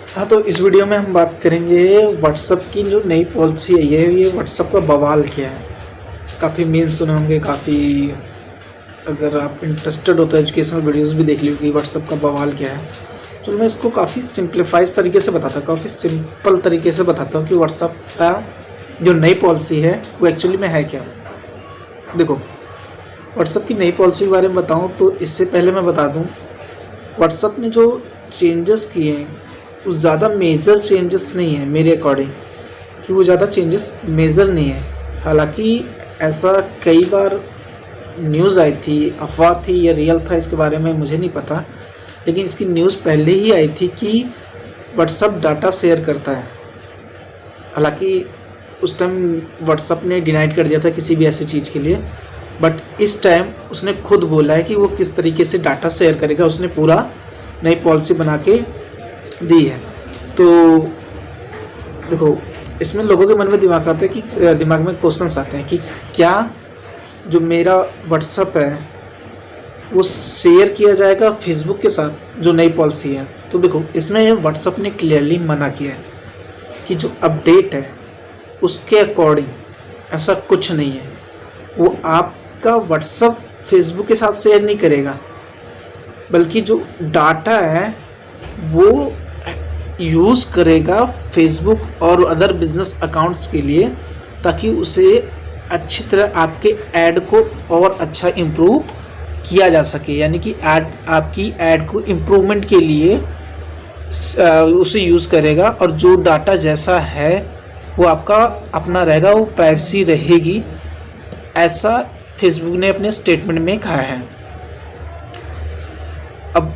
हाँ, तो इस वीडियो में हम बात करेंगे व्हाट्सअप की जो नई पॉलिसी आई है। ये व्हाट्सअप का बवाल क्या है। काफ़ी मीम सुने होंगे, काफ़ी अगर आप इंटरेस्टेड हो तो एजुकेशनल वीडियोस भी देख ली होगी व्हाट्सअप का बवाल क्या है। तो मैं इसको काफ़ी सिंप्लीफाइज तरीके से बताता हूँ, काफ़ी सिंपल तरीके से बताता हूँ कि व्हाट्सअप का जो नई पॉलिसी है वो एक्चुअली में है क्या। देखो, व्हाट्सअप की नई पॉलिसी के बारे में बताऊँ तो इससे पहले मैं बता दूँ व्हाट्सअप ने जो चेंजेस किए हैं वो ज़्यादा मेजर चेंजेस नहीं है मेरे अकॉर्डिंग, कि वो ज़्यादा चेंजेस मेजर नहीं है। हालांकि ऐसा कई बार न्यूज़ आई थी, अफवाह थी या रियल था इसके बारे में मुझे नहीं पता, लेकिन इसकी न्यूज़ पहले ही आई थी कि व्हाट्सअप डाटा शेयर करता है। हालांकि उस टाइम व्हाट्सअप ने डिनाइड कर दिया था किसी भी ऐसी चीज़ के लिए, बट इस टाइम उसने खुद बोला है कि वो किस तरीके से डाटा शेयर करेगा। उसने पूरा नई पॉलिसी बना के दी है। तो देखो, इसमें लोगों के मन में दिमाग में क्वेश्चंस आते हैं कि क्या जो मेरा व्हाट्सअप है वो शेयर किया जाएगा फेसबुक के साथ, जो नई पॉलिसी है। तो देखो, इसमें व्हाट्सअप ने क्लियरली मना किया है कि जो अपडेट है उसके अकॉर्डिंग ऐसा कुछ नहीं है। वो आपका व्हाट्सअप फेसबुक के साथ शेयर नहीं करेगा, बल्कि जो डाटा है वो यूज़ करेगा फेसबुक और अदर बिजनेस अकाउंट्स के लिए, ताकि उसे अच्छी तरह आपके ऐड को और अच्छा इम्प्रूव किया जा सके। यानी कि आपकी ऐड को इम्प्रूवमेंट के लिए उसे यूज़ करेगा, और जो डाटा जैसा है वो आपका अपना रहेगा, वो प्राइवेसी रहेगी। ऐसा फेसबुक ने अपने स्टेटमेंट में कहा है। अब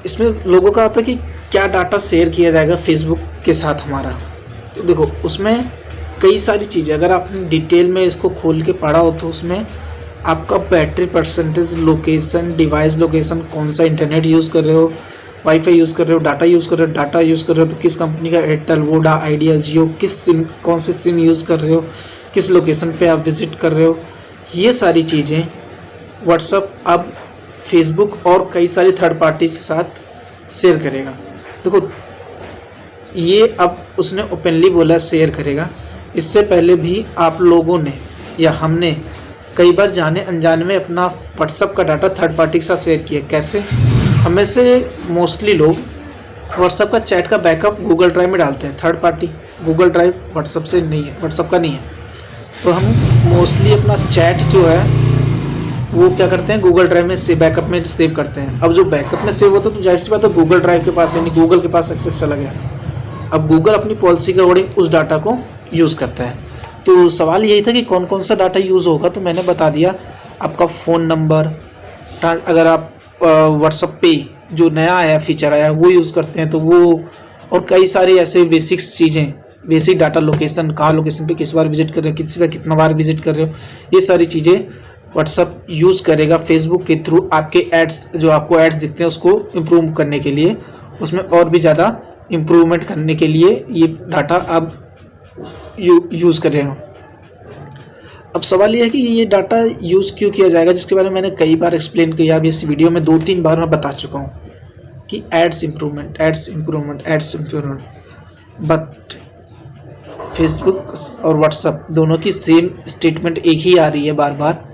इसमें लोगों का आता है कि क्या डाटा शेयर किया जाएगा फेसबुक के साथ हमारा। तो देखो, उसमें कई सारी चीज़ें, अगर आपने डिटेल में इसको खोल के पढ़ा हो तो उसमें आपका battery percentage, location, device location, कौन सा इंटरनेट यूज़ कर रहे हो, वाईफाई यूज़ कर रहे हो, डाटा यूज़ कर रहे हो तो किस कंपनी का, एयरटेल, वोडा, आइडिया, जियो, किस सिम, कौन से सिम यूज़ कर रहे हो, किस लोकेशन पे आप विजिट कर रहे हो, ये सारी चीज़ें व्हाट्सअप अब फेसबुक और कई सारी थर्ड पार्टी के साथ शेयर करेगा। देखो, ये अब उसने ओपनली बोला शेयर करेगा। इससे पहले भी आप लोगों ने या हमने कई बार जाने अनजाने में अपना व्हाट्सअप का डाटा थर्ड पार्टी के साथ शेयर किया। कैसे? हमें से मोस्टली लोग व्हाट्सअप का चैट का बैकअप गूगल ड्राइव में डालते हैं। Third party Google drive WhatsApp से नहीं है, व्हाट्सअप का नहीं है। तो हम मोस्टली अपना चैट जो है वो क्या करते हैं, गूगल ड्राइव में बैकअप में सेव करते हैं। अब जो बैकअप में सेव होता है तो जाहिर सी बात है गूगल ड्राइव के पास, यानी गूगल के पास एक्सेस चला गया। अब गूगल अपनी पॉलिसी के अकॉर्डिंग उस डाटा को यूज़ करता है। तो सवाल यही था कि कौन कौन सा डाटा यूज़ होगा, तो मैंने बता दिया। आपका फ़ोन नंबर, अगर आप व्हाट्सअप पे जो नया आया फीचर आया वो यूज़ करते हैं तो वो, और कई सारी ऐसे बेसिक्स चीज़ें, बेसिक डाटा, लोकेशन, कहाँ लोकेशन पे किस बार विजिट कर रहे हो, किसी पर कितना बार विजिट कर रहे हो, ये सारी चीज़ें व्हाट्सअप यूज़ करेगा फेसबुक के थ्रू। आपके एड्स, जो आपको एड्स दिखते हैं उसको इम्प्रूव करने के लिए, उसमें और भी ज़्यादा इम्प्रूवमेंट करने के लिए ये डाटा आप यूज़ करेगा। अब सवाल ये है कि ये डाटा यूज़ क्यों किया जाएगा, जिसके बारे में मैंने कई बार एक्सप्लेन किया। अभी इस वीडियो में 2-3 बार मैं बता चुका हूँ कि एड्स इम्प्रूवमेंट। बट फेसबुक और व्हाट्सअप दोनों की सेम स्टेटमेंट एक ही आ रही है बार बार,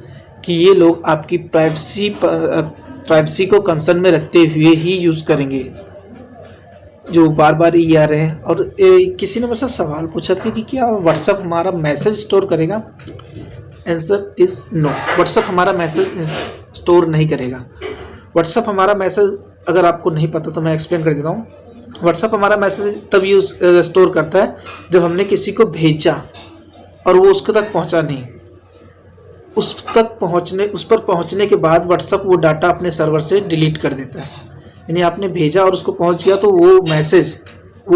कि ये लोग आपकी प्राइवेसी को कंसर्न में रखते हुए ही यूज़ करेंगे, जो बार बार ये आ रहे हैं। और किसी ने मुझसे सवाल पूछा था कि क्या व्हाट्सअप हमारा मैसेज स्टोर करेगा। आंसर इज़ नो, व्हाट्सअप हमारा मैसेज स्टोर नहीं करेगा। व्हाट्सअप हमारा मैसेज, अगर आपको नहीं पता तो मैं एक्सप्लेन कर देता हूँ। व्हाट्सअप हमारा मैसेज तब स्टोर करता है जब हमने किसी को भेजा और वो उसके तक पहुँचा नहीं। उस पर पहुँचने के बाद व्हाट्सअप वो डाटा अपने सर्वर से डिलीट कर देता है। यानी आपने भेजा और उसको पहुँच गया तो वो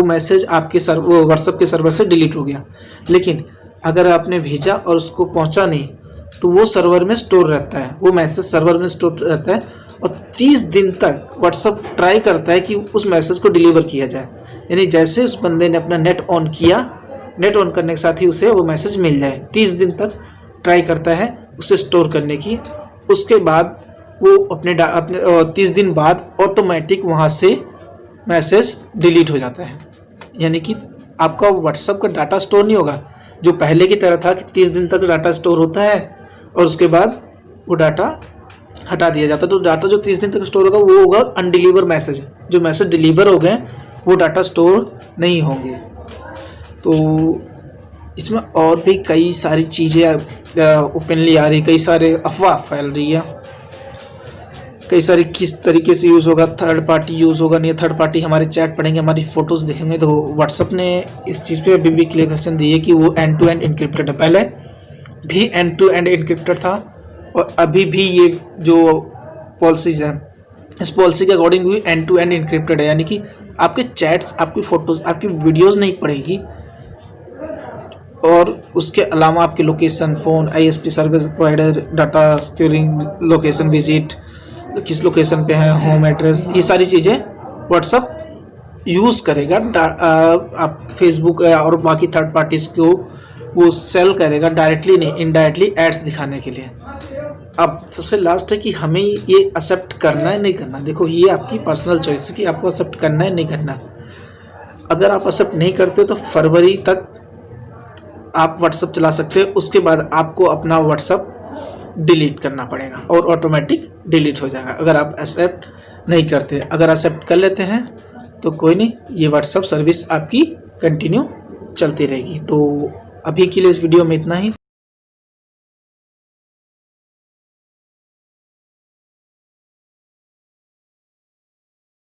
मैसेज आपके व्हाट्सअप के सर्वर से डिलीट हो गया। लेकिन अगर आपने भेजा और उसको पहुँचा नहीं तो वो सर्वर में स्टोर रहता है, वो मैसेज सर्वर में स्टोर रहता है, और 30 दिन तक व्हाट्सअप ट्राई करता है कि उस मैसेज को डिलीवर किया जाए। यानी जैसे उस बंदे ने अपना नेट ऑन किया, नेट ऑन करने के साथ ही उसे वो मैसेज मिल जाए। 30 दिन तक ट्राई करता है उसे स्टोर करने की। उसके बाद वो अपने 30 दिन बाद ऑटोमेटिक वहाँ से मैसेज डिलीट हो जाता है। यानी कि आपका व्हाट्सएप का डाटा स्टोर नहीं होगा जो पहले की तरह था कि 30 दिन तक डाटा स्टोर होता है और उसके बाद वो डाटा हटा दिया जाता है। तो डाटा जो 30 दिन तक स्टोर होगा वो होगा अनडिलीवर मैसेज, जो मैसेज डिलीवर हो गए वो डाटा स्टोर नहीं होंगे। तो इसमें और भी कई सारी चीज़ें ओपनली आ रही, कई सारे अफवाह फैल रही है, कई सारी किस तरीके से यूज़ होगा, थर्ड पार्टी यूज़ होगा नहीं, थर्ड पार्टी हमारे चैट पढ़ेंगे, हमारी फ़ोटोज़ देखेंगे। तो व्हाट्सअप ने इस चीज़ पे अभी भी क्लियरेशन दी है कि वो एंड टू एंड इनक्रिप्टेड है। पहले भी एंड टू एंड इनक्रिप्टेड था और अभी भी ये जो पॉलिसीज़ हैं इस पॉलिसी के अकॉर्डिंग भी एंड टू एंड इनक्रिप्टेड है, यानी कि आपके चैट्स, आपकी फ़ोटोज़, आपकी वीडियोज़ नहीं पड़ेगी और उसके अलावा आपकी location, phone, ISP service provider, data securing, location visit, किस लोकेशन पे है, होम एड्रेस, ये सारी चीज़ें व्हाट्सअप यूज़ करेगा। आप फेसबुक और बाकी थर्ड पार्टीज़ को वो सेल करेगा, डायरेक्टली नहीं, इनडायरेक्टली एड्स दिखाने के लिए। अब सबसे लास्ट है कि हमें ये एक्सेप्ट करना है नहीं करना। देखो ये आपकी पर्सनल चॉइस है कि आपको एक्सेप्ट करना है नहीं करना। अगर आप एक्सेप्ट नहीं करते तो फरवरी तक आप व्हाट्सअप चला सकते हैं, उसके बाद आपको अपना व्हाट्सअप डिलीट करना पड़ेगा और ऑटोमेटिक डिलीट हो जाएगा अगर आप एक्सेप्ट नहीं करते। अगर एक्सेप्ट कर लेते हैं तो कोई नहीं, ये व्हाट्सअप सर्विस आपकी कंटिन्यू चलती रहेगी। तो अभी के लिए इस वीडियो में इतना ही।